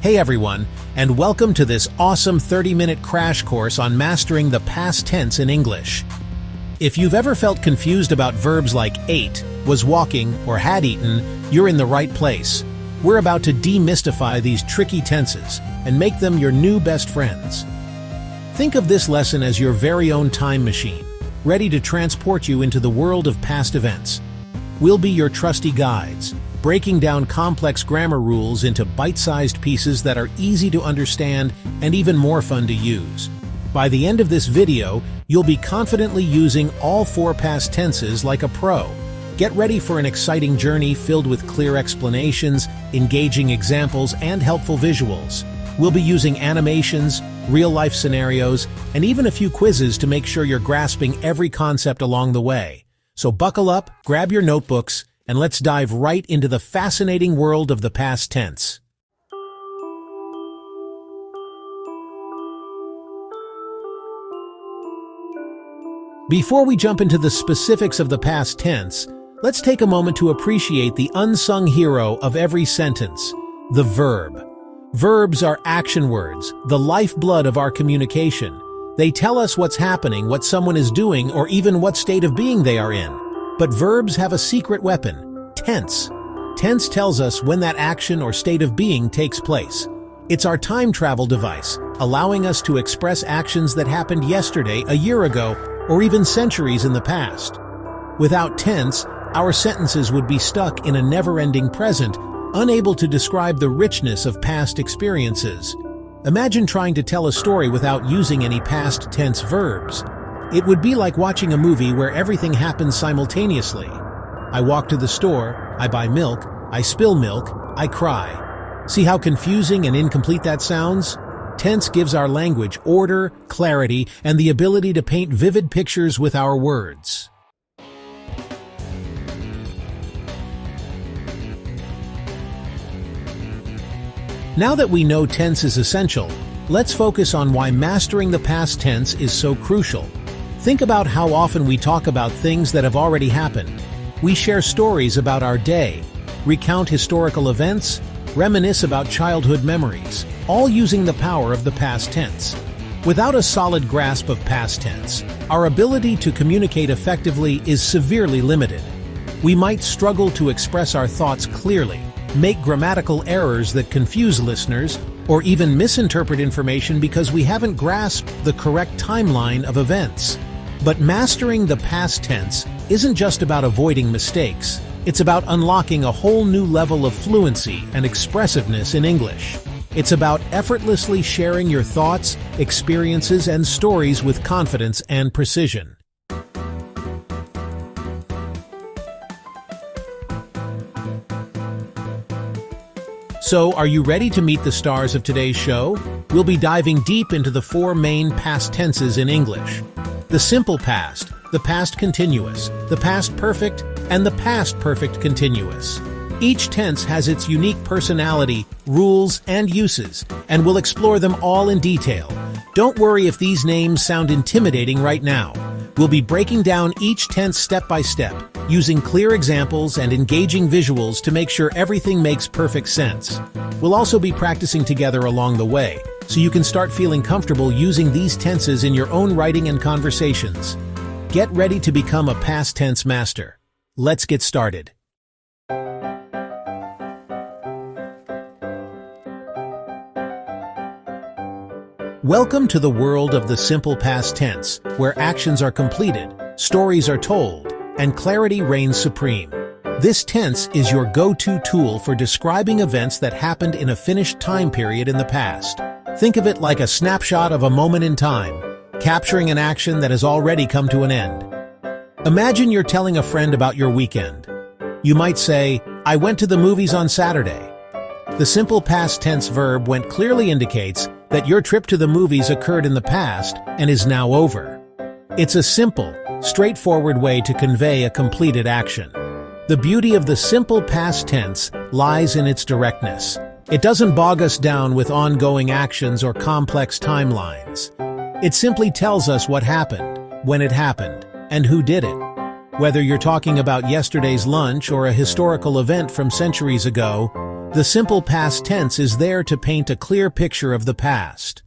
Hey everyone, and welcome to this awesome 30-minute crash course on mastering the past tense in English. If you've ever felt confused about verbs like ate, was walking, or had eaten, you're in the right place. We're about to demystify these tricky tenses and make them your new best friends. Think of this lesson as your very own time machine, ready to transport you into the world of past events. We'll be your trusty guides, breaking down complex grammar rules into bite-sized pieces that are easy to understand and even more fun to use. By the end of this video, you'll be confidently using all 4 past tenses like a pro. Get ready for an exciting journey filled with clear explanations, engaging examples, and helpful visuals. We'll be using animations, real-life scenarios, and even a few quizzes to make sure you're grasping every concept along the way. So buckle up, grab your notebooks, and let's dive right into the fascinating world of the past tense. Before we jump into the specifics of the past tense, let's take a moment to appreciate the unsung hero of every sentence, the verb. Verbs are action words, the lifeblood of our communication. They tell us what's happening, what someone is doing, or even what state of being they are in. But verbs have a secret weapon, tense. Tense tells us when that action or state of being takes place. It's our time travel device, allowing us to express actions that happened yesterday, a year ago, or even centuries in the past. Without tense, our sentences would be stuck in a never-ending present, unable to describe the richness of past experiences. Imagine trying to tell a story without using any past tense verbs. It would be like watching a movie where everything happens simultaneously. I walk to the store, I buy milk, I spill milk, I cry. See how confusing and incomplete that sounds? Tense gives our language order, clarity, and the ability to paint vivid pictures with our words. Now that we know tense is essential, let's focus on why mastering the past tense is so crucial. Think about how often we talk about things that have already happened. We share stories about our day, recount historical events, reminisce about childhood memories, all using the power of the past tense. Without a solid grasp of past tense, our ability to communicate effectively is severely limited. We might struggle to express our thoughts clearly, make grammatical errors that confuse listeners, or even misinterpret information because we haven't grasped the correct timeline of events. But mastering the past tense isn't just about avoiding mistakes. It's about unlocking a whole new level of fluency and expressiveness in English. It's about effortlessly sharing your thoughts, experiences, and stories with confidence and precision. So, are you ready to meet the stars of today's show? We'll be diving deep into the 4 main past tenses in English. The simple past, the past continuous, the past perfect, and the past perfect continuous. Each tense has its unique personality, rules, and uses, and we'll explore them all in detail. Don't worry if these names sound intimidating right now. We'll be breaking down each tense step by step, using clear examples and engaging visuals to make sure everything makes perfect sense. We'll also be practicing together along the way, so you can start feeling comfortable using these tenses in your own writing and conversations. Get ready to become a past tense master. Let's get started. Welcome to the world of the simple past tense, where actions are completed, stories are told, and clarity reigns supreme. This tense is your go-to tool for describing events that happened in a finished time period in the past. Think of it like a snapshot of a moment in time, capturing an action that has already come to an end. Imagine you're telling a friend about your weekend. You might say, "I went to the movies on Saturday." The simple past tense verb "went" clearly indicates that your trip to the movies occurred in the past and is now over. It's a simple, straightforward way to convey a completed action. The beauty of the simple past tense lies in its directness. It doesn't bog us down with ongoing actions or complex timelines. It simply tells us what happened, when it happened, and who did it. Whether you're talking about yesterday's lunch or a historical event from centuries ago, The simple past tense is there to paint a clear picture of the past.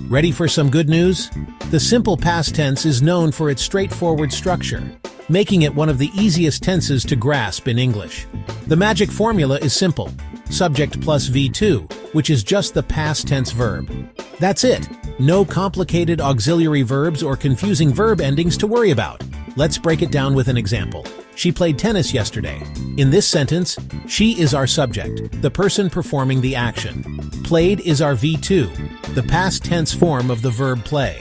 Ready for some good news? The simple past tense is known for its straightforward structure, making it one of the easiest tenses to grasp in English. The magic formula is simple: subject plus V2, which is just the past tense verb. That's it. No complicated auxiliary verbs or confusing verb endings to worry about. Let's break it down with an example. She played tennis yesterday. In this sentence, she is our subject, the person performing the action. Played is our V2, the past tense form of the verb play.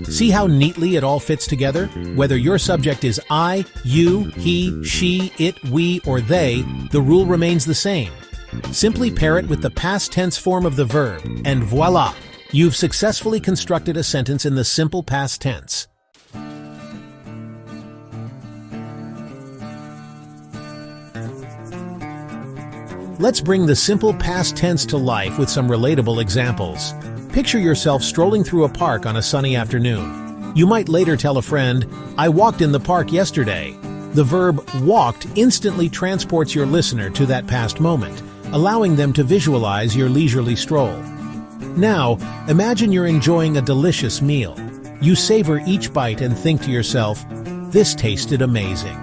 See how neatly it all fits together? Whether your subject is I, you, he, she, it, we, or they, the rule remains the same. Simply pair it with the past tense form of the verb, and voila! You've successfully constructed a sentence in the simple past tense. Let's bring the simple past tense to life with some relatable examples. Picture yourself strolling through a park on a sunny afternoon. You might later tell a friend, "I walked in the park yesterday." The verb walked instantly transports your listener to that past moment, allowing them to visualize your leisurely stroll. Now, imagine you're enjoying a delicious meal. You savor each bite and think to yourself, "This tasted amazing."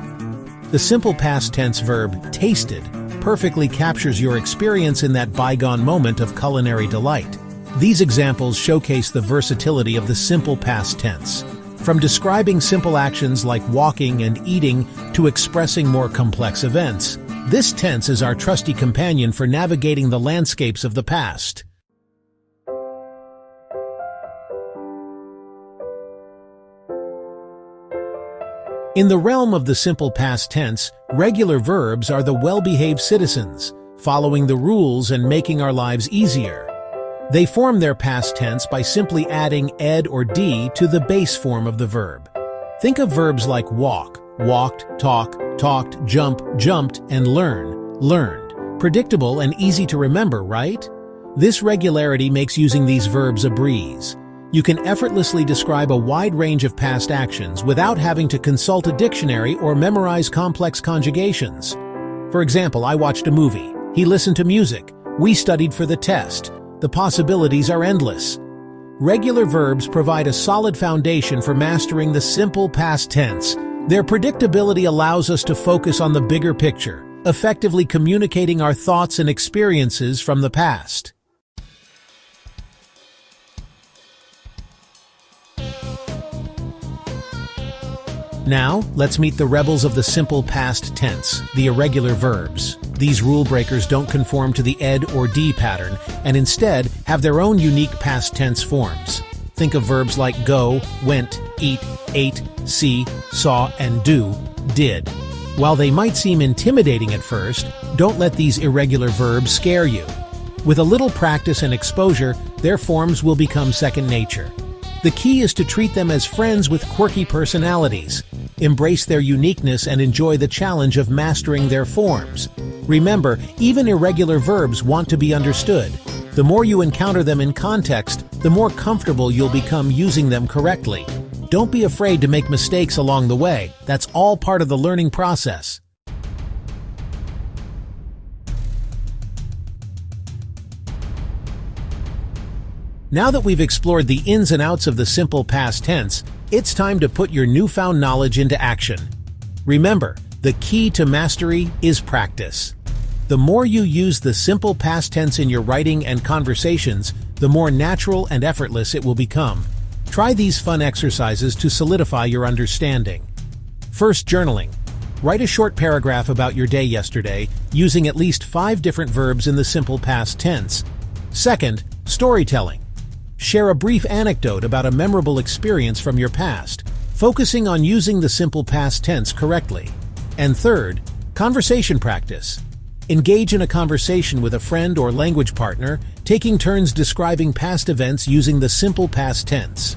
The simple past tense verb, tasted, perfectly captures your experience in that bygone moment of culinary delight. These examples showcase the versatility of the simple past tense. From describing simple actions like walking and eating to expressing more complex events, this tense is our trusty companion for navigating the landscapes of the past. In the realm of the simple past tense, regular verbs are the well-behaved citizens, following the rules and making our lives easier. They form their past tense by simply adding ed or d to the base form of the verb. Think of verbs like walk, walked, talk, talked, jump, jumped, and learn, learned. Predictable and easy to remember, right? This regularity makes using these verbs a breeze. You can effortlessly describe a wide range of past actions without having to consult a dictionary or memorize complex conjugations. For example, I watched a movie. He listened to music. We studied for the test. The possibilities are endless. Regular verbs provide a solid foundation for mastering the simple past tense. Their predictability allows us to focus on the bigger picture, effectively communicating our thoughts and experiences from the past. Now, let's meet the rebels of the simple past tense, the irregular verbs. These rule breakers don't conform to the ed or d pattern, and instead have their own unique past tense forms. Think of verbs like go, went, eat, ate, see, saw, and do, did. While they might seem intimidating at first, don't let these irregular verbs scare you. With a little practice and exposure, their forms will become second nature. The key is to treat them as friends with quirky personalities. Embrace their uniqueness and enjoy the challenge of mastering their forms. Remember, even irregular verbs want to be understood. The more you encounter them in context, the more comfortable you'll become using them correctly. Don't be afraid to make mistakes along the way. That's all part of the learning process. Now that we've explored the ins and outs of the simple past tense, it's time to put your newfound knowledge into action. Remember, the key to mastery is practice. The more you use the simple past tense in your writing and conversations, the more natural and effortless it will become. Try these fun exercises to solidify your understanding. First, journaling. Write a short paragraph about your day yesterday, using at least 5 different verbs in the simple past tense. Second, storytelling. Share a brief anecdote about a memorable experience from your past, focusing on using the simple past tense correctly. And third, conversation practice. Engage in a conversation with a friend or language partner, taking turns describing past events using the simple past tense.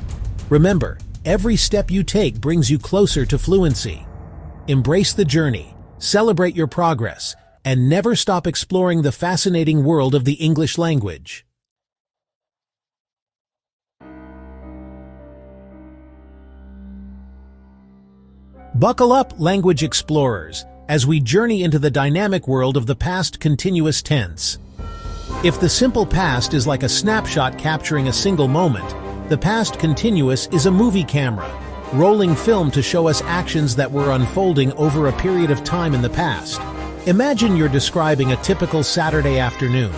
Remember, every step you take brings you closer to fluency. Embrace the journey, celebrate your progress, and never stop exploring the fascinating world of the English language. Buckle up, language explorers, as we journey into the dynamic world of the past continuous tense. If the simple past is like a snapshot capturing a single moment, the past continuous is a movie camera, rolling film to show us actions that were unfolding over a period of time in the past. Imagine you're describing a typical Saturday afternoon.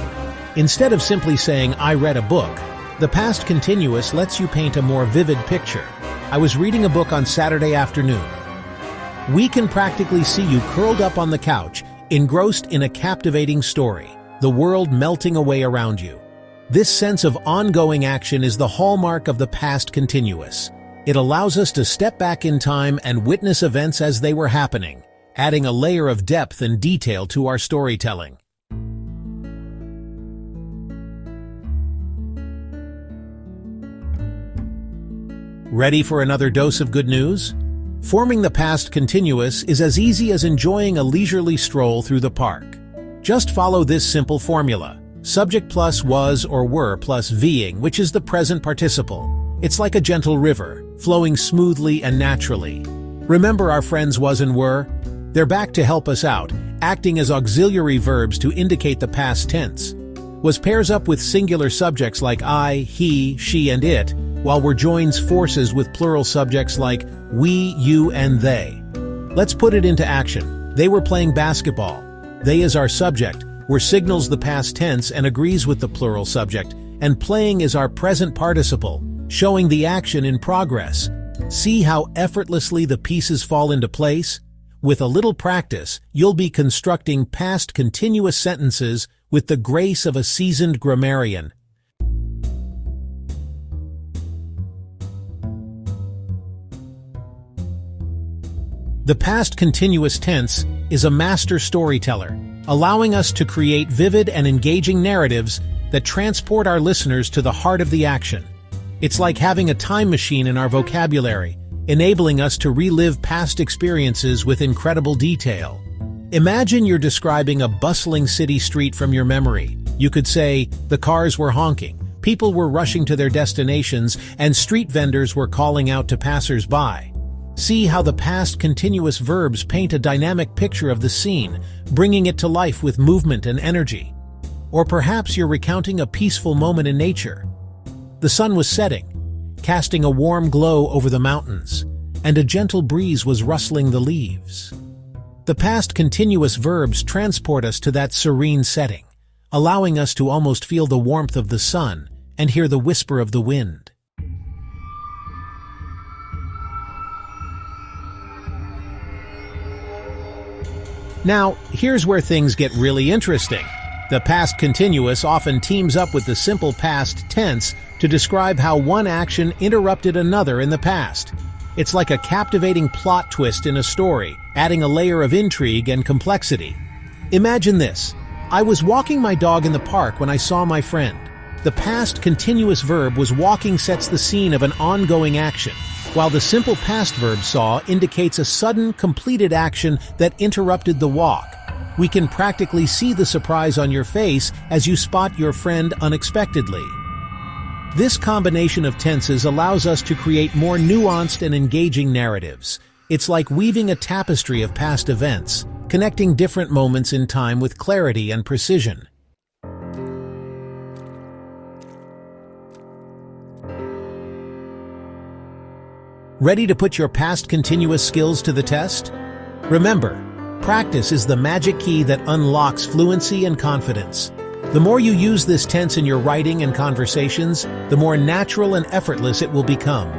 Instead of simply saying, "I read a book," the past continuous lets you paint a more vivid picture. "I was reading a book on Saturday afternoon." We can practically see you curled up on the couch, engrossed in a captivating story, the world melting away around you. This sense of ongoing action is the hallmark of the past continuous. It allows us to step back in time and witness events as they were happening, adding a layer of depth and detail to our storytelling. Ready for another dose of good news? Forming the past continuous is as easy as enjoying a leisurely stroll through the park. Just follow this simple formula. Subject plus was or were plus being, which is the present participle. It's like a gentle river, flowing smoothly and naturally. Remember our friends was and were? They're back to help us out, acting as auxiliary verbs to indicate the past tense. Was pairs up with singular subjects like I, he, she, and it, while were joins forces with plural subjects like we, you, and they. Let's put it into action. They were playing basketball. They is our subject, were signals the past tense and agrees with the plural subject, and playing is our present participle, showing the action in progress. See how effortlessly the pieces fall into place? With a little practice, you'll be constructing past continuous sentences with the grace of a seasoned grammarian. The past continuous tense is a master storyteller, allowing us to create vivid and engaging narratives that transport our listeners to the heart of the action. It's like having a time machine in our vocabulary, enabling us to relive past experiences with incredible detail. Imagine you're describing a bustling city street from your memory. You could say, the cars were honking, people were rushing to their destinations, and street vendors were calling out to passers-by. See how the past continuous verbs paint a dynamic picture of the scene, bringing it to life with movement and energy. Or perhaps you're recounting a peaceful moment in nature. The sun was setting, casting a warm glow over the mountains, and a gentle breeze was rustling the leaves. The past continuous verbs transport us to that serene setting, allowing us to almost feel the warmth of the sun and hear the whisper of the wind. Now, here's where things get really interesting. The past continuous often teams up with the simple past tense to describe how one action interrupted another in the past. It's like a captivating plot twist in a story, adding a layer of intrigue and complexity. Imagine this. I was walking my dog in the park when I saw my friend. The past continuous verb was walking sets the scene of an ongoing action, while the simple past verb saw indicates a sudden, completed action that interrupted the walk. We can practically see the surprise on your face as you spot your friend unexpectedly. This combination of tenses allows us to create more nuanced and engaging narratives. It's like weaving a tapestry of past events, connecting different moments in time with clarity and precision. Ready to put your past continuous skills to the test? Remember, practice is the magic key that unlocks fluency and confidence. The more you use this tense in your writing and conversations, the more natural and effortless it will become.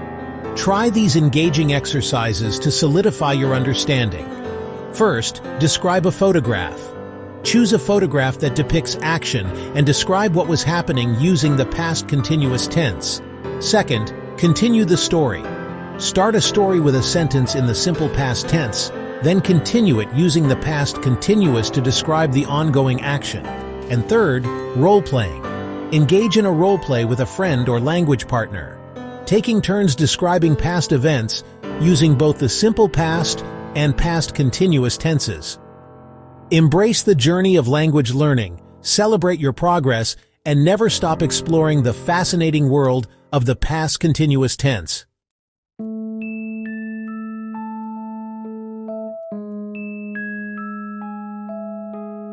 Try these engaging exercises to solidify your understanding. First, describe a photograph. Choose a photograph that depicts action and describe what was happening using the past continuous tense. Second, continue the story. Start a story with a sentence in the simple past tense, then continue it using the past continuous to describe the ongoing action. And third, role-playing. Engage in a role-play with a friend or language partner, taking turns describing past events using both the simple past and past continuous tenses. Embrace the journey of language learning, celebrate your progress, and never stop exploring the fascinating world of the past continuous tense.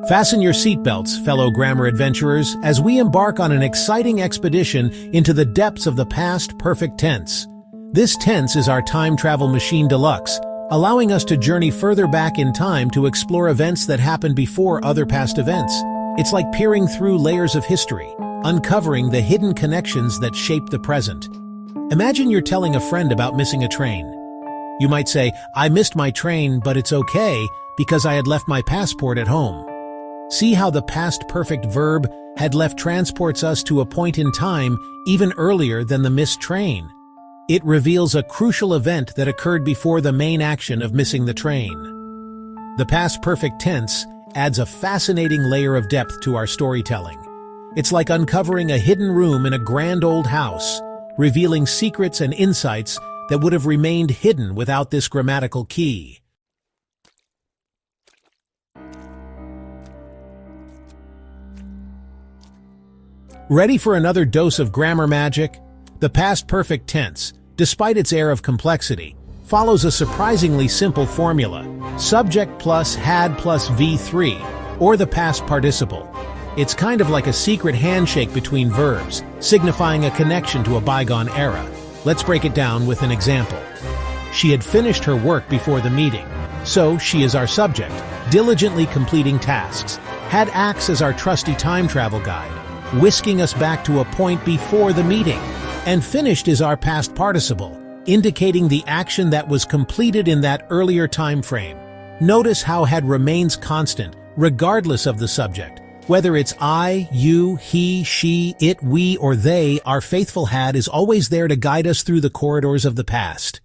Fasten your seatbelts, fellow grammar adventurers, as we embark on an exciting expedition into the depths of the past perfect tense. This tense is our time travel machine deluxe, allowing us to journey further back in time to explore events that happened before other past events. It's like peering through layers of history, uncovering the hidden connections that shape the present. Imagine you're telling a friend about missing a train. You might say, "I missed my train, but it's okay because I had left my passport at home." See how the past perfect verb had left transports us to a point in time even earlier than the missed train. It reveals a crucial event that occurred before the main action of missing the train. The past perfect tense adds a fascinating layer of depth to our storytelling. It's like uncovering a hidden room in a grand old house, revealing secrets and insights that would have remained hidden without this grammatical key. Ready for another dose of grammar magic? The past perfect tense, despite its air of complexity, follows a surprisingly simple formula: subject plus had plus V3, or the past participle. It's kind of like a secret handshake between verbs, signifying a connection to a bygone era. Let's break it down with an example. She had finished her work before the meeting, so she is our subject, diligently completing tasks. Had acts as our trusty time travel guide, whisking us back to a point before the meeting. And finished is our past participle, indicating the action that was completed in that earlier time frame. Notice how had remains constant, regardless of the subject. Whether it's I, you, he, she, it, we, or they, our faithful had is always there to guide us through the corridors of the past.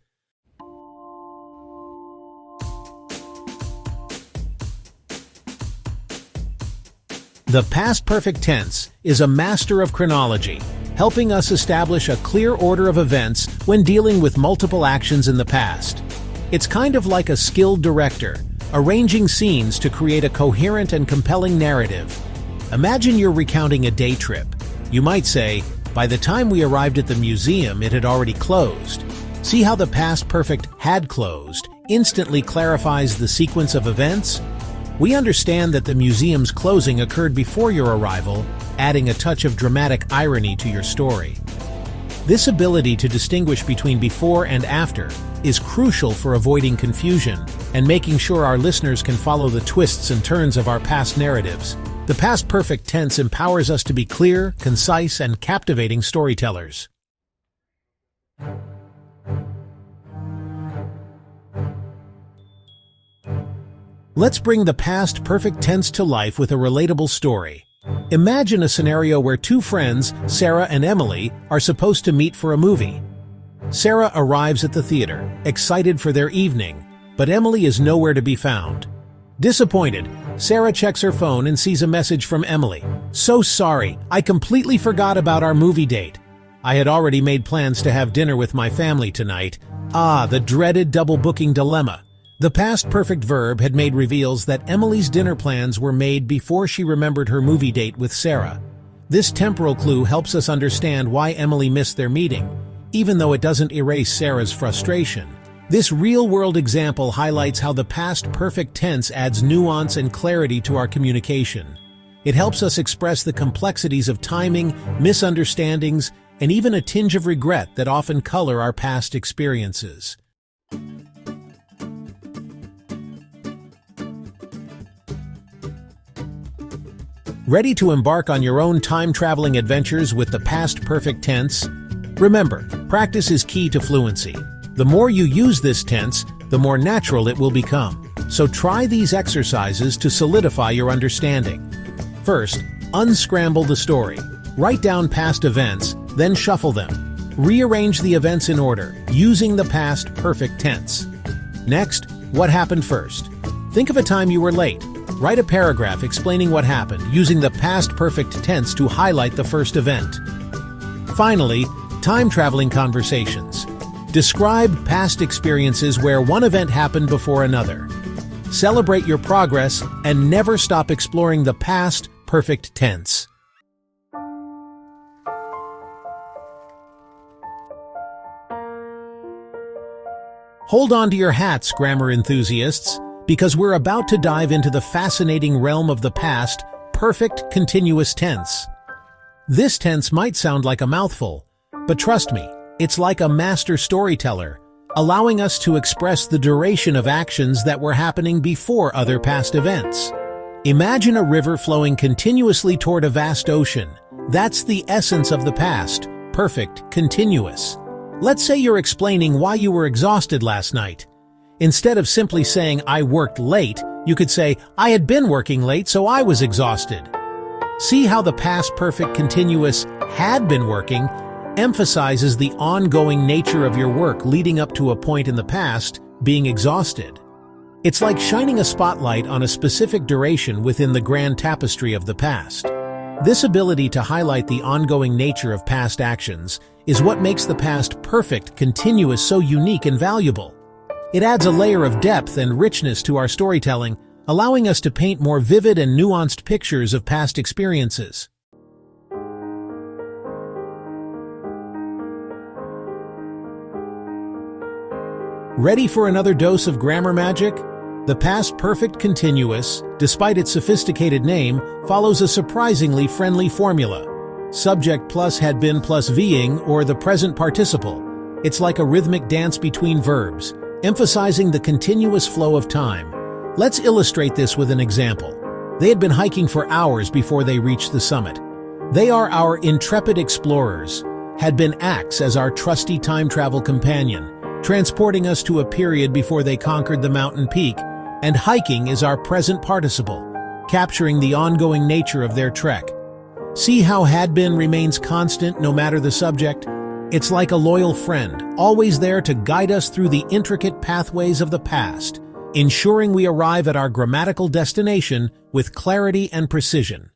The past perfect tense is a master of chronology, helping us establish a clear order of events when dealing with multiple actions in the past. It's kind of like a skilled director, arranging scenes to create a coherent and compelling narrative. Imagine you're recounting a day trip. You might say, "By the time we arrived at the museum, it had already closed." See how the past perfect had closed instantly clarifies the sequence of events? We understand that the museum's closing occurred before your arrival, adding a touch of dramatic irony to your story. This ability to distinguish between before and after is crucial for avoiding confusion and making sure our listeners can follow the twists and turns of our past narratives. The past perfect tense empowers us to be clear, concise, and captivating storytellers. Let's bring the past perfect tense to life with a relatable story. Imagine a scenario where two friends, Sarah and Emily, are supposed to meet for a movie. Sarah arrives at the theater, excited for their evening, but Emily is nowhere to be found. Disappointed, Sarah checks her phone and sees a message from Emily. "So sorry, I completely forgot about our movie date. I had already made plans to have dinner with my family tonight." Ah, the dreaded double booking dilemma. The past perfect verb had made reveals that Emily's dinner plans were made before she remembered her movie date with Sarah. This temporal clue helps us understand why Emily missed their meeting, even though it doesn't erase Sarah's frustration. This real-world example highlights how the past perfect tense adds nuance and clarity to our communication. It helps us express the complexities of timing, misunderstandings, and even a tinge of regret that often color our past experiences. Ready to embark on your own time-traveling adventures with the past perfect tense? Remember, practice is key to fluency. The more you use this tense, the more natural it will become. So try these exercises to solidify your understanding. First, unscramble the story. Write down past events, then shuffle them. Rearrange the events in order, using the past perfect tense. Next, what happened first? Think of a time you were late. Write a paragraph explaining what happened, using the past perfect tense to highlight the first event. Finally, time-traveling conversations. Describe past experiences where one event happened before another. Celebrate your progress and never stop exploring the past perfect tense. Hold on to your hats, grammar enthusiasts, because we're about to dive into the fascinating realm of the past perfect continuous tense. This tense might sound like a mouthful, but trust me, it's like a master storyteller, allowing us to express the duration of actions that were happening before other past events. Imagine a river flowing continuously toward a vast ocean. That's the essence of the past, perfect continuous. Let's say you're explaining why you were exhausted last night. Instead of simply saying, "I worked late," you could say, "I had been working late, so I was exhausted." See how the past perfect continuous "had been working" emphasizes the ongoing nature of your work leading up to a point in the past being exhausted. It's like shining a spotlight on a specific duration within the grand tapestry of the past. This ability to highlight the ongoing nature of past actions is what makes the past perfect continuous so unique and valuable. It adds a layer of depth and richness to our storytelling, allowing us to paint more vivid and nuanced pictures of past experiences. Ready for another dose of grammar magic? The past perfect continuous, despite its sophisticated name, follows a surprisingly friendly formula. Subject plus had been plus being, or the present participle. It's like a rhythmic dance between verbs, emphasizing the continuous flow of time. Let's illustrate this with an example. They had been hiking for hours before they reached the summit. They are our intrepid explorers. Had been acts as our trusty time travel companion, transporting us to a period before they conquered the mountain peak, and hiking is our present participle, capturing the ongoing nature of their trek. See how had been remains constant no matter the subject? It's like a loyal friend, always there to guide us through the intricate pathways of the past, ensuring we arrive at our grammatical destination with clarity and precision.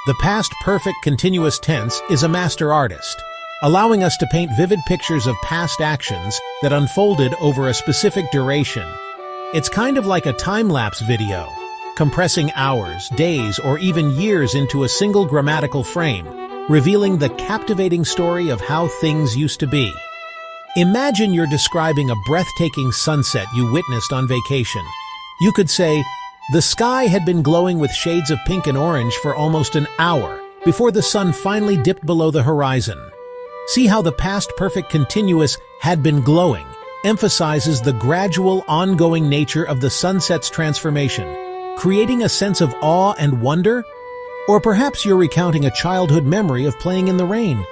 The past perfect continuous tense is a master artist, allowing us to paint vivid pictures of past actions that unfolded over a specific duration. It's kind of like a time-lapse video, compressing hours, days, or even years into a single grammatical frame, revealing the captivating story of how things used to be. Imagine you're describing a breathtaking sunset you witnessed on vacation. You could say, "The sky had been glowing with shades of pink and orange for almost an hour before the sun finally dipped below the horizon." See how the past perfect continuous "had been glowing" emphasizes the gradual, ongoing nature of the sunset's transformation, creating a sense of awe and wonder? Or perhaps you're recounting a childhood memory of playing in the rain.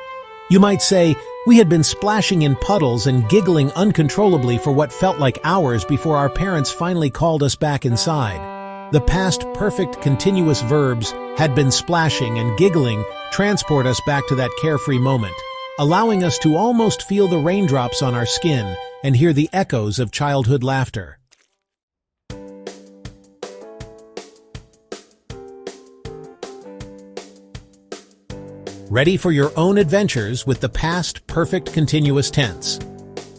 You might say, "We had been splashing in puddles and giggling uncontrollably for what felt like hours before our parents finally called us back inside." The past perfect continuous verbs "had been splashing" and "giggling" transport us back to that carefree moment, allowing us to almost feel the raindrops on our skin and hear the echoes of childhood laughter. Ready for your own adventures with the past perfect continuous tense?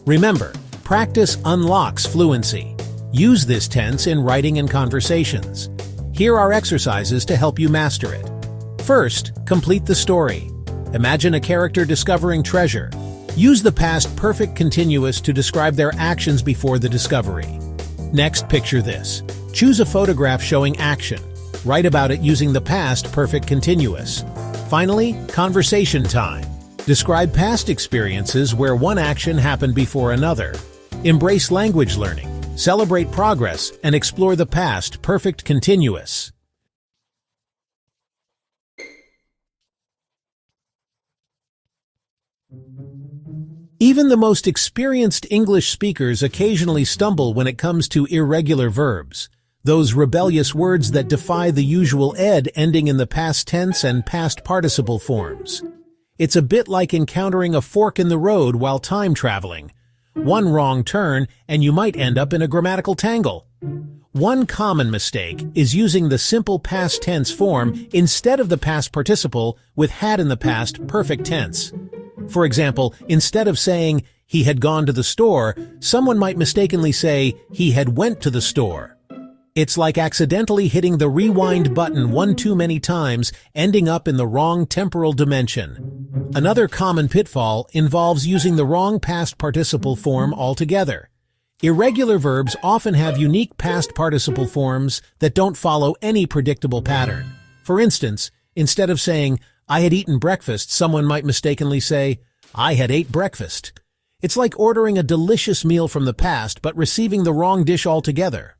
Remember, practice unlocks fluency. Use this tense in writing and conversations. Here are exercises to help you master it. First, complete the story. Imagine a character discovering treasure. Use the past perfect continuous to describe their actions before the discovery. Next, picture this. Choose a photograph showing action. Write about it using the past perfect continuous. Finally, conversation time. Describe past experiences where one action happened before another. Embrace language learning. Celebrate progress and explore the past perfect continuous. Even the most experienced English speakers occasionally stumble when it comes to irregular verbs, those rebellious words that defy the usual ed ending in the past tense and past participle forms. It's a bit like encountering a fork in the road while time traveling. One wrong turn and you might end up in a grammatical tangle. One common mistake is using the simple past tense form instead of the past participle with had in the past perfect tense. For example, instead of saying, "he had gone to the store," someone might mistakenly say, "he had went to the store." It's like accidentally hitting the rewind button one too many times, ending up in the wrong temporal dimension. Another common pitfall involves using the wrong past participle form altogether. Irregular verbs often have unique past participle forms that don't follow any predictable pattern. For instance, instead of saying, "I had eaten breakfast," someone might mistakenly say, "I had ate breakfast." It's like ordering a delicious meal from the past but receiving the wrong dish altogether.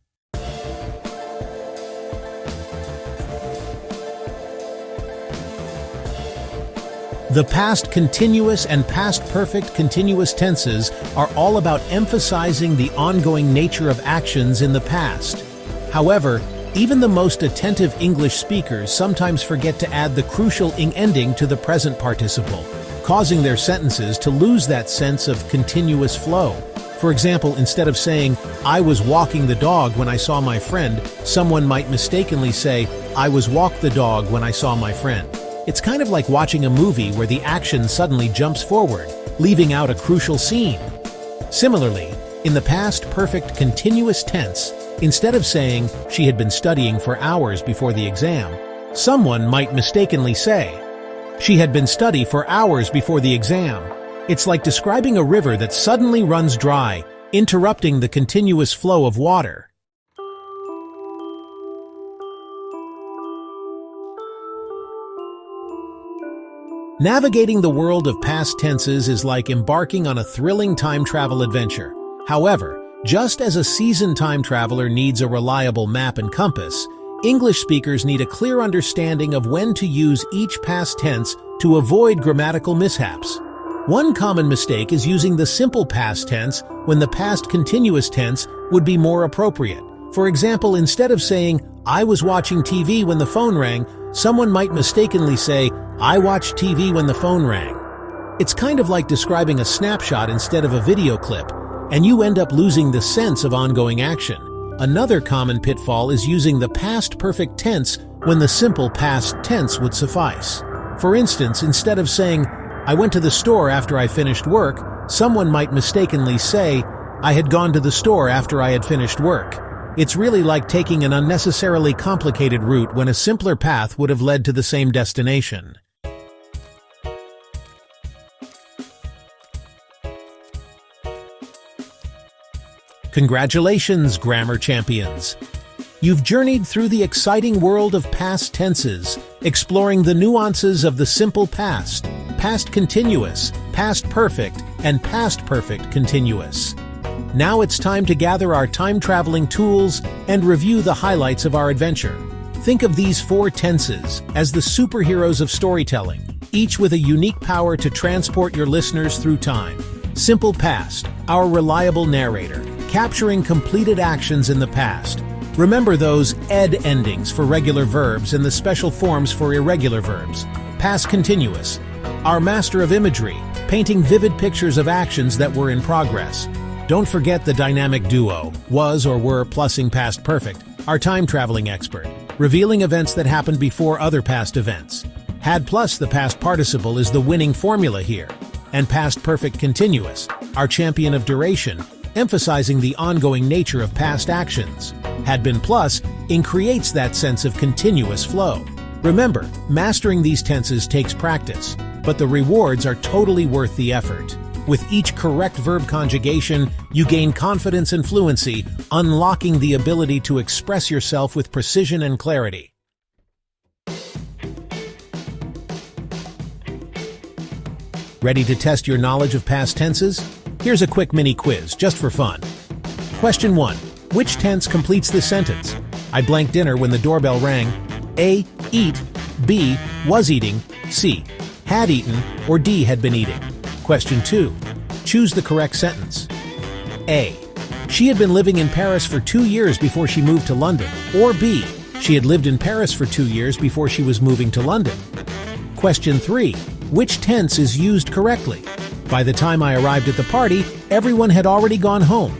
The past continuous and past perfect continuous tenses are all about emphasizing the ongoing nature of actions in the past. However, even the most attentive English speakers sometimes forget to add the crucial ing ending to the present participle, causing their sentences to lose that sense of continuous flow. For example, instead of saying, "I was walking the dog when I saw my friend," someone might mistakenly say, "I was walked the dog when I saw my friend." It's kind of like watching a movie where the action suddenly jumps forward, leaving out a crucial scene. Similarly, in the past perfect continuous tense, instead of saying, "She had been studying for hours before the exam," someone might mistakenly say, "She had been studying for hours before the exam." It's like describing a river that suddenly runs dry, interrupting the continuous flow of water. Navigating the world of past tenses is like embarking on a thrilling time travel adventure. However, just as a seasoned time traveler needs a reliable map and compass, English speakers need a clear understanding of when to use each past tense to avoid grammatical mishaps. One common mistake is using the simple past tense when the past continuous tense would be more appropriate. For example, instead of saying, "I was watching TV when the phone rang," someone might mistakenly say, "I watched TV when the phone rang." It's kind of like describing a snapshot instead of a video clip, and you end up losing the sense of ongoing action. Another common pitfall is using the past perfect tense when the simple past tense would suffice. For instance, instead of saying, "I went to the store after I finished work," someone might mistakenly say, "I had gone to the store after I had finished work." It's really like taking an unnecessarily complicated route when a simpler path would have led to the same destination. Congratulations, grammar champions! You've journeyed through the exciting world of past tenses, exploring the nuances of the simple past, past continuous, past perfect, and past perfect continuous. Now it's time to gather our time-traveling tools and review the highlights of our adventure. Think of these 4 tenses as the superheroes of storytelling, each with a unique power to transport your listeners through time. Simple past, our reliable narrator, capturing completed actions in the past. Remember those ed endings for regular verbs and the special forms for irregular verbs. Past continuous, our master of imagery, painting vivid pictures of actions that were in progress. Don't forget the dynamic duo, was or were plusing past perfect, our time-traveling expert, revealing events that happened before other past events. Had plus the past participle is the winning formula here. And past perfect continuous, our champion of duration, emphasizing the ongoing nature of past actions. Had been plus creates that sense of continuous flow. Remember, mastering these tenses takes practice, but the rewards are totally worth the effort. With each correct verb conjugation, you gain confidence and fluency, unlocking the ability to express yourself with precision and clarity. Ready to test your knowledge of past tenses? Here's a quick mini quiz, just for fun. Question 1. Which tense completes this sentence? I blanked dinner when the doorbell rang. A. Eat. B. Was eating. C. Had eaten. Or D. Had been eating. Question 2. Choose the correct sentence. A. She had been living in Paris for 2 years before she moved to London. Or B. She had lived in Paris for 2 years before she was moving to London. Question 3. Which tense is used correctly? By the time I arrived at the party, everyone had already gone home.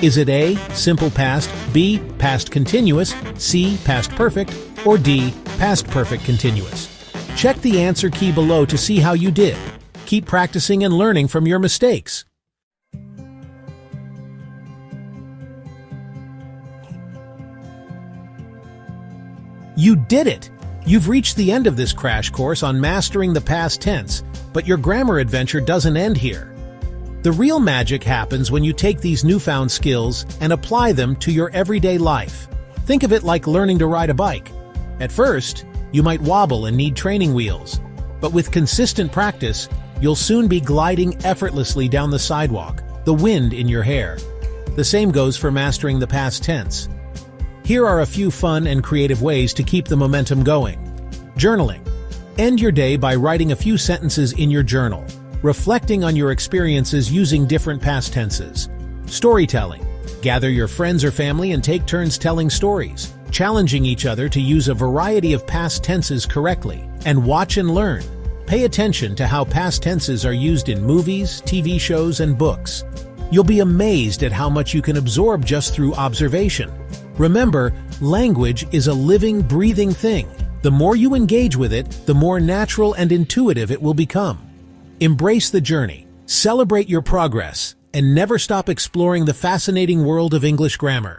Is it A. Simple past, B. Past continuous, C. Past perfect, or D. Past perfect continuous? Check the answer key below to see how you did. Keep practicing and learning from your mistakes. You did it! You've reached the end of this crash course on mastering the past tense, but your grammar adventure doesn't end here. The real magic happens when you take these newfound skills and apply them to your everyday life. Think of it like learning to ride a bike. At first, you might wobble and need training wheels, but with consistent practice, you'll soon be gliding effortlessly down the sidewalk, the wind in your hair. The same goes for mastering the past tense. Here are a few fun and creative ways to keep the momentum going. Journaling. End your day by writing a few sentences in your journal, reflecting on your experiences using different past tenses. Storytelling. Gather your friends or family and take turns telling stories, challenging each other to use a variety of past tenses correctly. And watch and learn. Pay attention to how past tenses are used in movies, TV shows, and books. You'll be amazed at how much you can absorb just through observation. Remember, language is a living, breathing thing. The more you engage with it, the more natural and intuitive it will become. Embrace the journey, celebrate your progress, and never stop exploring the fascinating world of English grammar.